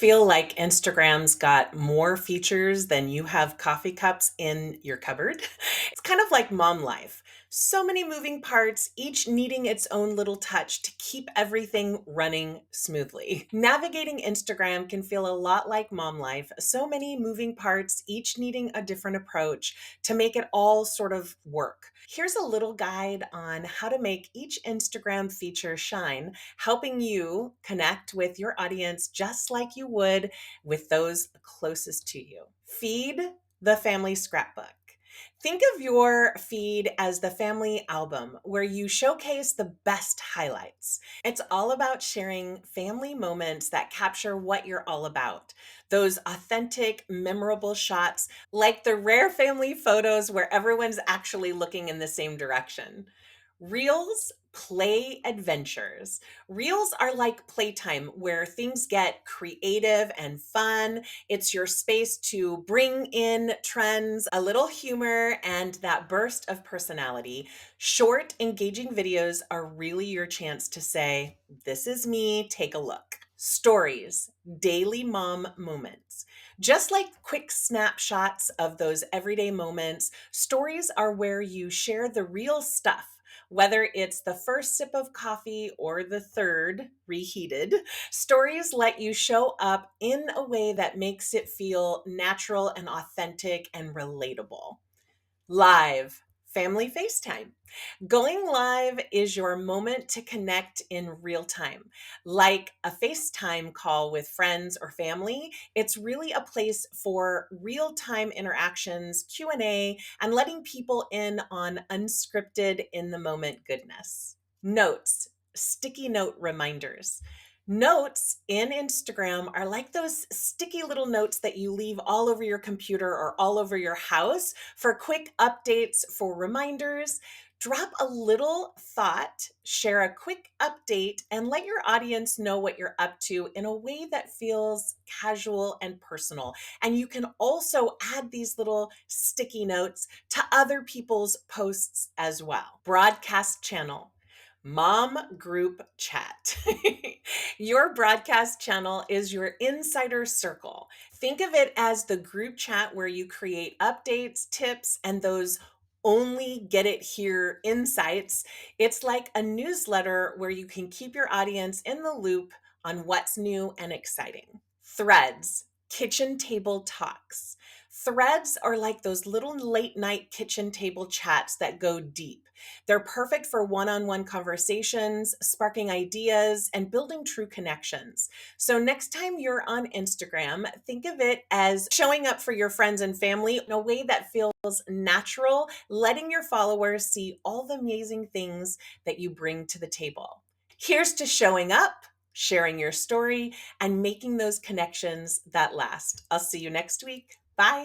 feel like Instagram's got more features than you have coffee cups in your cupboard? It's kind of like mom life. So many moving parts, each needing its own little touch to keep everything running smoothly. Navigating Instagram can feel a lot like mom life. So many moving parts, each needing a different approach to make it all sort of work. Here's a little guide on how to make each Instagram feature shine, helping you connect with your audience just like you would with those closest to you. Feed the family scrapbook. Think of your feed as the family album where you showcase the best highlights. It's all about sharing family moments that capture what you're all about. Those authentic, memorable shots, like the rare family photos where everyone's actually looking in the same direction. Reels play adventures. Reels are like playtime where things get creative and fun. It's your space to bring in trends, a little humor, and that burst of personality. Short, engaging videos are really your chance to say, "This is me, take a look." Stories, daily mom moments. Just like quick snapshots of those everyday moments, stories are where you share the real stuff. Whether it's the first sip of coffee or the third reheated, stories let you show up in a way that makes it feel natural and authentic and relatable. Live family FaceTime. Going live is your moment to connect in real time. Like a FaceTime call with friends or family, it's really a place for real-time interactions, Q&A, and letting people in on unscripted in the moment goodness. Notes, sticky note reminders. Notes in Instagram are like those sticky little notes that you leave all over your computer or all over your house for quick updates, for reminders. Drop a little thought, share a quick update, and let your audience know what you're up to in a way that feels casual and personal. And you can also add these little sticky notes to other people's posts as well. Broadcast channel. Mom group chat. Your broadcast channel is your insider circle. Think of it as the group chat where you create updates, tips, and those only get it here insights. It's like a newsletter where you can keep your audience in the loop on what's new and exciting. Threads, kitchen table talks. Threads are like those little late night kitchen table chats that go deep. They're perfect for one on one conversations, sparking ideas, and building true connections. So, next time you're on Instagram, think of it as showing up for your friends and family in a way that feels natural, letting your followers see all the amazing things that you bring to the table. Here's to showing up, sharing your story, and making those connections that last. I'll see you next week. Bye.